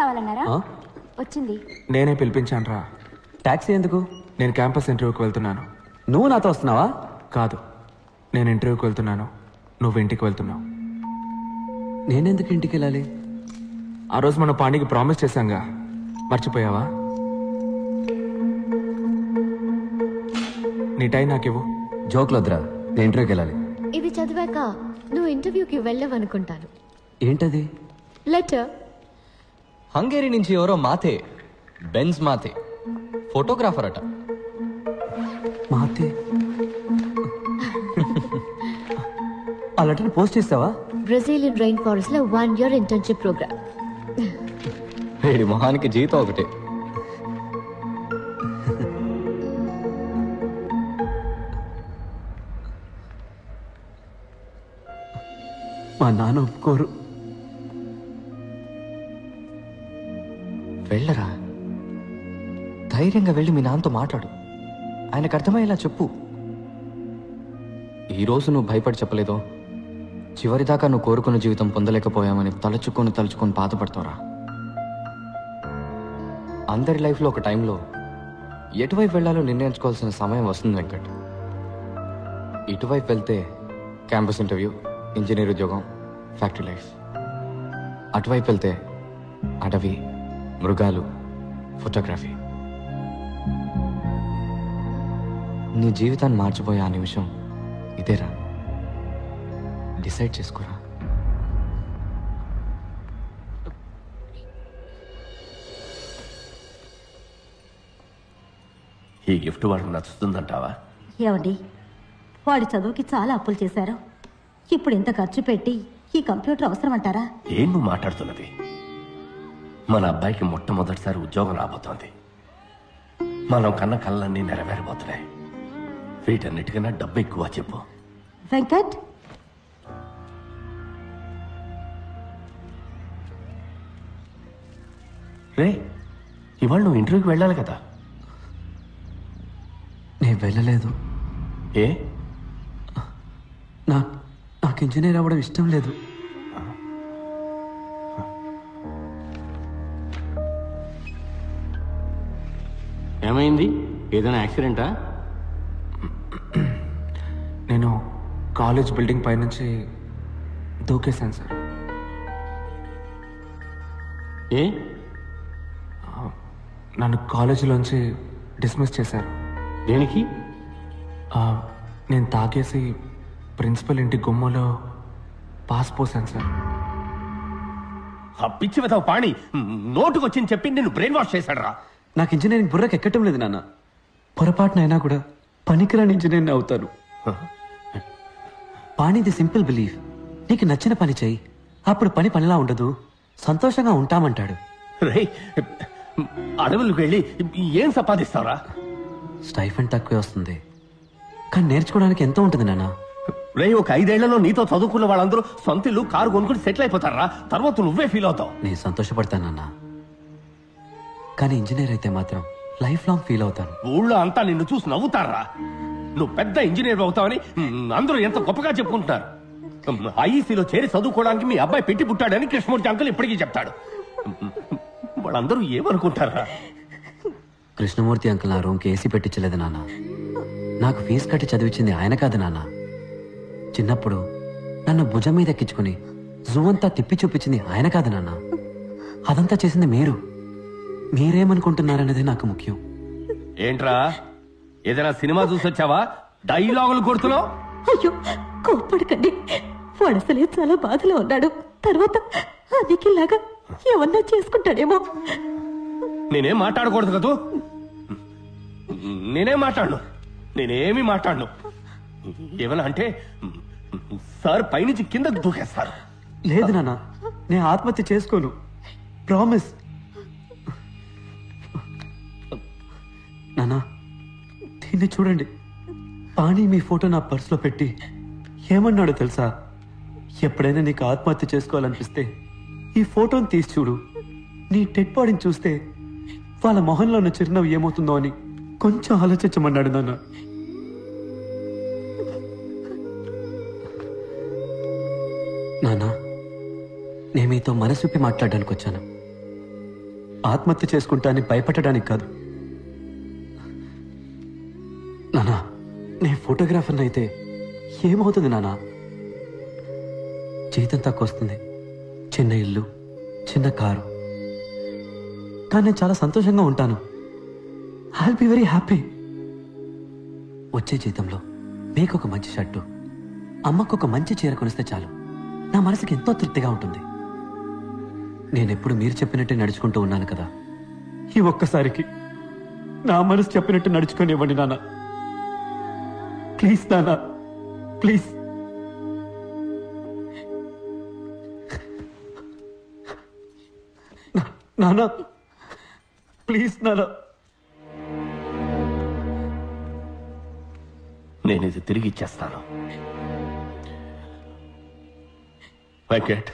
కావాలన్నారా? వచ్చింది. నేనే పిలిపించాను రా. టాక్సీ ఎందుకు? నేను క్యాంపస్ ఇంటర్వ్యూకి వెళ్తున్నాను. నువ్వు నాతో వస్తున్నావా? కాదు, నేను ఇంటర్వ్యూకి వెళ్తున్నాను, నువ్వు ఇంటికి వెళ్తున్నావు. నేనెందుకు ఇంటికి వెళ్ళాలి? ఆ రోజు మన పాండికి ప్రామిస్ చేశాంగా, మర్చిపోయావా? నీ టైం నాకివ్వు. జోక్లు వద్దురా, నేను ఇంటర్వ్యూకి వెళ్ళాలి. ఇది చదివాక నువ్వు ఇంటర్వ్యూకి వెళ్ళవనుకుంటాను. ఏంటది? లెటర్. హంగేరీ నుంచి ఎవరో మాతే, బెన్స్ మాతే, ఫోటోగ్రాఫర్ అట. మాతే? ఆ లెటర్ పోస్ట్ చేస్తావా? బ్రెజిలియన్ రైన్ ఫారెస్ట్ లో 1 year ఇంటర్న్షిప్ ప్రోగ్రామ్. వీడి మొహానికి జీతం ఒకటే. మా నాన్న ఒప్పుకోరు. వెళ్ళరా, ధైర్యంగా వెళ్ళి మీ నాన్నతో మాట్లాడు. ఆయనకు అర్థమయ్యేలా చెప్పు. ఈరోజు నువ్వు భయపడి చెప్పలేదో, చివరిదాకా నువ్వు కోరుకున్న జీవితం పొందలేకపోయామని తలుచుకొని బాధపడతావురా. అందరి లైఫ్లో ఒక టైంలో ఎటువైపు వెళ్ళాలో నిర్ణయించుకోవాల్సిన సమయం వస్తుంది వెంకట్. ఇటువైపు వెళ్తే క్యాంపస్ ఇంటర్వ్యూ, ఇంజనీర్ ఉద్యోగం, ఫ్యాక్టరీ లైఫ్. అటువైపు వెళ్తే అడవి, మృగాలు, ఫోటోగ్రఫీ. నీ జీవితాన్ని మార్చిపోయే ఆ నిమిషం ఇదేరా. డిసైడ్ చేసుకోరా. ఈ గిఫ్ట్ వాడికి నచ్చుతుందంటావా? ఏమండి, వాడి చదువుకి చాలా అప్పులు చేశారు. ఇప్పుడు ఇంత ఖర్చు పెట్టి ఈ కంప్యూటర్ అవసరం అంటారా? ఏం నువ్వు మాట్లాడుతున్నది? మన అబ్బాయికి మొట్టమొదటిసారి ఉద్యోగం రాబోతోంది. మనం కన్న కళ్ళన్నీ నెరవేరబోతున్నాయి. వీటన్నిటికన్నా డబ్బు ఎక్కువ చెప్పు. వెంకట్, రే, ఇవాళ నువ్వు ఇంటర్వ్యూకి వెళ్ళాలి కదా? నేను వెళ్ళలేదు. ఏ? నాకు ఇంజనీర్ అవ్వడం ఇష్టం లేదు. ఏమైంది? ఏదైనా యాక్సిడెంటా? నేను కాలేజ్ బిల్డింగ్ పైనుంచి దూకేశాను సార్. ఏ? నన్ను కాలేజీలోంచి డిస్మిస్ చేశారు. దేనికి? నేను తాగేసి ప్రిన్సిపల్ ఇంటి గుమ్మలో పాస్ పోసాను సార్. ఆ పిచ్చి వెతవ పాణి నోటుకొచ్చింది చెప్పి నిన్ను బ్రెయిన్ వాష్ చేశాడు రా. నాకు ఇంజనీరింగ్ బుర్రకు ఎక్కటం లేదు నాన్న. పొరపాటునైనా కూడా పనికిరాని ఇంజనీర్ని అవుతాను. పాణిది సింపుల్ బిలీఫ్. నీకు నచ్చిన పని చెయ్యి, అప్పుడు పని పనిలా ఉండదు, సంతోషంగా ఉంటామంటాడు. రే, అడవులకు వెళ్ళి ఏం సంపాదిస్తావురా? స్టైఫండ్ తక్కువే వస్తుంది, కానీ నేర్చుకోవడానికి ఎంతో ఉంటుంది నాన్న. రే, ఒక 5 ఏళ్లలో నీతో చదువుకున్న వాళ్ళందరూ సొంత ఇల్లు, కారు కొనుక్కుని సెటిల్ అయిపోతారా. తర్వాత నువ్వే ఫీల్ అవుతావు. నేను సంతోషపడతానన్నా, కానీ ఇంజనీర్ అయితే మాత్రం లైఫ్ లాంగ్ ఫీల్ అవుతాను. ఊళ్ళో అంతా నిన్ను చూసి నవ్వుతారా. నువ్వు పెద్ద ఇంజనీర్ అవుతావని అందరూ ఎంత గొప్పగా చెప్పుకుంటున్నారు. ఐఈసీలో చేరి చదువుకోవడానికి మీ అబ్బాయి పెట్టి పుట్టాడని కృష్ణమూర్తి అంకుల్ ఇప్పటికీ చెప్తాడు. వాళ్ళందరూ ఏమనుకుంటారా? కృష్ణమూర్తి అంకుల్ నా రూమ్కి ఏసీ పెట్టించలేదు నాన్న. నాకు ఫీజు కట్టి చదివించింది ఆయన కాదు నాన్న. చిన్నప్పుడు నన్ను భుజం మీద ఎక్కించుకుని జూ అంతా తిప్పి చూపించింది ఆయన కాదు నాన్న. అదంతా చేసింది మీరు. మీరేమనుకుంటున్నారనేది నాకు ముఖ్యం. ఏంట్రా, ఏదైనా సినిమా చూసి వచ్చావా? డైలాగులు కొడుతున్నావు? అయ్యో, కోప్పడకండి. వాడు అసలే చాలా బాధలో ఉన్నాడు. తర్వాత అదికిలాగా ఏమన్నా చేసుకుంటాడేమో. నేనేం మాట్లాడకూడదు కదూ. నేనేం మాట్లాడను, నేనేమి మాట్లాడను. ఏమన్నా అంటే సార్ పైనుంచి కిందకు దూకేస్తారు. లేదు నాన్న, నేను ఆత్మహత్య చేసుకోను, ప్రామిస్. నాన్న, దీన్ని చూడండి. పాణి మీ ఫోటో నా పర్సులో పెట్టి ఏమన్నాడో తెలుసా? ఎప్పుడైనా నీకు ఆత్మహత్య చేసుకోవాలనిపిస్తే ఈ ఫోటోని తీసి చూడు. నీ డెడ్ బాడీని చూస్తే వాళ్ళ మొహంలో ఉన్న చిరునవ్వు ఏమవుతుందో అని కొంచెం ఆలోచించమన్నాడు నాన్న. నాన్న, నేను మీతో మనసు విప్పి మాట్లాడడానికి వచ్చాను. ఆత్మహత్య చేసుకుంటా అని భయపెట్టడానికి కాదు. నానా, నే ఫోటోగ్రాఫర్ని అయితే ఏమవుతుంది నానా? జీతం తక్కువ వస్తుంది, చిన్న ఇల్లు, చిన్న కారు, కానీ నేను చాలా సంతోషంగా ఉంటాను. I will be very happy. వచ్చే జీతంలో మీకు ఒక మంచి షర్టు, అమ్మకు ఒక మంచి చీర కొనిస్తే చాలు, నా మనసుకి ఎంతో తృప్తిగా ఉంటుంది. నేనెప్పుడు మీరు చెప్పినట్టే నడుచుకుంటూ ఉన్నాను కదా, ఈ ఒక్కసారికి నా మనసు చెప్పినట్టు నడుచుకొని నాన్న. ప్లీజ్ నాన్న, ప్లీజ్. నాన్న, ప్లీజ్ నాన్న. నేను ఇది తిరిగి ఇచ్చేస్తాను. వెంకట్,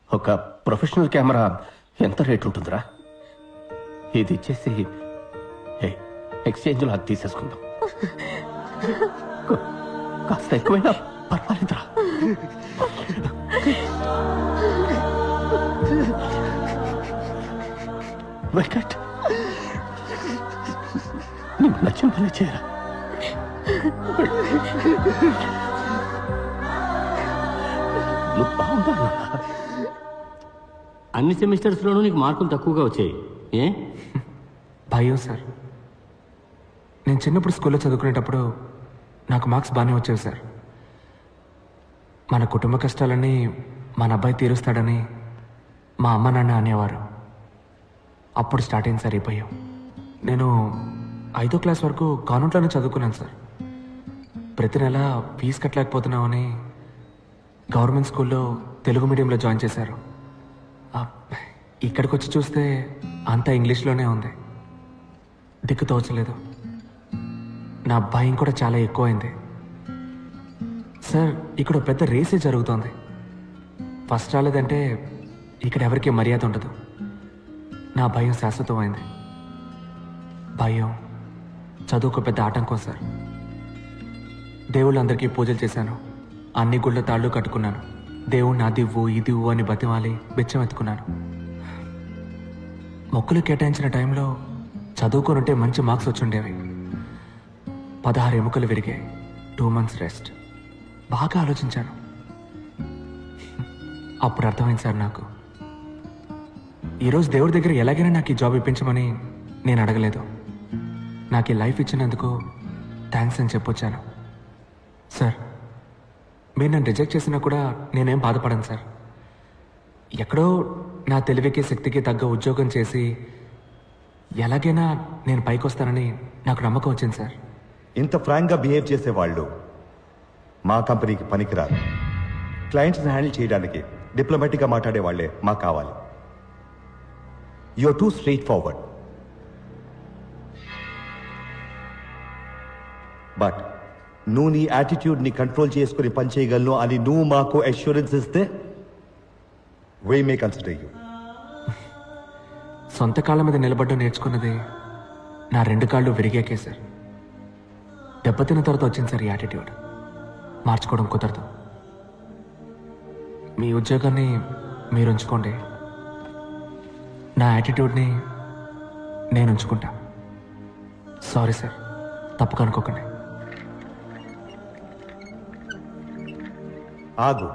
ఒక ప్రొఫెషనల్ కెమెరా ఎంత రేట్ ఉంటుందిరా? ఇది ఇచ్చేసి ఎక్స్చేంజ్లో అది తీసేసుకుందాం. కాస్త ఎక్కువైనా పర్వాలేదురా. వెంకట్, నీకు నచ్చిన పని చేయరా. నువ్వు బాగుందా? అన్ని సెమిస్టర్స్లోనూ నీకు మార్కులు తక్కువగా వచ్చాయి. ఏ భయం సార్. నేను చిన్నప్పుడు స్కూల్లో చదువుకునేటప్పుడు నాకు మార్క్స్ బాగానే వచ్చేవి సార్. మన కుటుంబ కష్టాలన్నీ మన అబ్బాయి తీరుస్తాడని మా అమ్మ నాన్న అనేవారు. అప్పుడు స్టార్ట్ అయింది సార్ ఈ భయం. నేను 5వ క్లాస్ వరకు కాన్వెంట్లోనే చదువుకున్నాను సార్. ప్రతి నెల ఫీజు కట్టలేకపోతున్నామని గవర్నమెంట్ స్కూల్లో తెలుగు మీడియంలో జాయిన్ చేశారు. ఇక్కడికి వచ్చి చూస్తే అంతా ఇంగ్లీష్లోనే ఉంది. దిక్కు తోచలేదు. నా భయం కూడా చాలా ఎక్కువైంది సార్. ఇక్కడ పెద్ద రేసే జరుగుతోంది. ఫస్ట్ రాలేదంటే ఇక్కడ ఎవరికి మర్యాద ఉండదు. నా భయం శాశ్వతమైంది. భయం చదువుకు పెద్ద ఆటంకం సార్. దేవుళ్ళందరికీ పూజలు చేశాను, అన్ని గుళ్ళ తాళ్ళు కట్టుకున్నాను, దేవుణ్ణి అదివ్వు ఇదివ్వు అని బతిమాలి బిచ్చం ఎత్తుకున్నాను. మొక్కులు కేటాయించిన టైంలో చదువుకోనుంటే మంచి మార్క్స్ వచ్చుండేవి. 16 ఎముకలు విరిగాయి, 2 months రెస్ట్. బాగా ఆలోచించాను. అప్పుడు అర్థమైంది సార్ నాకు. ఈరోజు దేవుడి దగ్గర ఎలాగైనా నాకు ఈ జాబ్ ఇప్పించమని నేను అడగలేదు. నాకు ఈ లైఫ్ ఇచ్చినందుకు థ్యాంక్స్ అని చెప్పొచ్చాను. సార్, మీరు నన్ను రిజెక్ట్ చేసినా కూడా నేనేం బాధపడను సార్. ఎక్కడో నా తెలివికి శక్తికి తగ్గ ఉద్యోగం చేసి ఎలాగైనా నేను పైకి వస్తానని నాకు నమ్మకం వచ్చింది సార్. ఇంత ఫ్రాంక్గా బిహేవ్ చేసేవాళ్ళు మా కంపెనీకి పనికిరారు. క్లయింట్స్ని హ్యాండిల్ చేయడానికి డిప్లొమాటిక్గా మాట్లాడే వాళ్ళే మాకు కావాలి. You are too straightforward. But నువ్వు నీ యాటిట్యూడ్ని కంట్రోల్ చేసుకుని పనిచేయగలను అని నువ్వు మాకు అష్యూరెన్స్ ఇస్తే వీ మే కన్సిడర్ యూ. సొంత కాళ్ళ మీద నిలబడ్డం నేర్చుకున్నది నా 2 కాళ్ళు విరిగాకే సార్. దెబ్బతిన్న తర్వాత వచ్చింది సార్ ఈ యాటిట్యూడ్. మార్చుకోవడం కుదరదు. మీ ఉద్యోగాన్ని మీరు ఉంచుకోండి, నా యాటిట్యూడ్ని నేను ఉంచుకుంటా. సారీ సార్, తప్పుగా అనుకోకండి. ఆగు.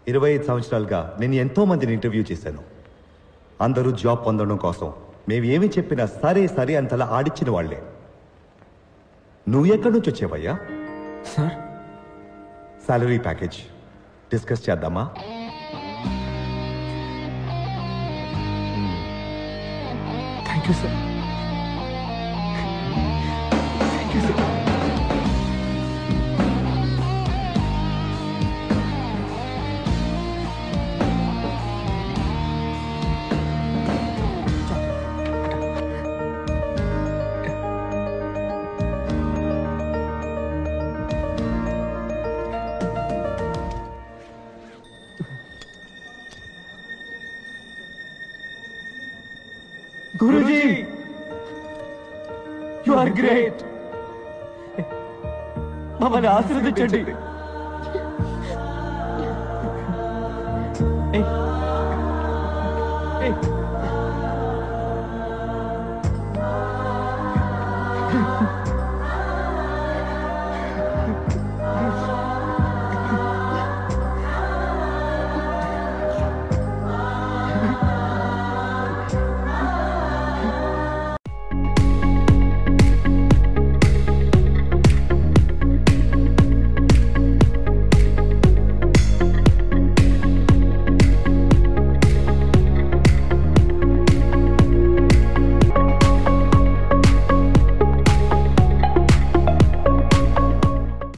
25 సంవత్సరాలుగా నేను ఎంతో మందిని ఇంటర్వ్యూ చేశాను. అందరూ జాబ్ పొందడం కోసం మేము ఏమి చెప్పినా సరే సరే అంతలా ఆడిచ్చిన వాళ్లే. నువ్వు ఎక్కడి నుంచి వచ్చావయ్యా? సార్, సాలరీ ప్యాకేజ్ డిస్కస్ చేద్దామా? Thank you sir. Thank you sir. Guruji, you are great. మమ్మల్ని ఆశీర్వదించండి. ఏయ్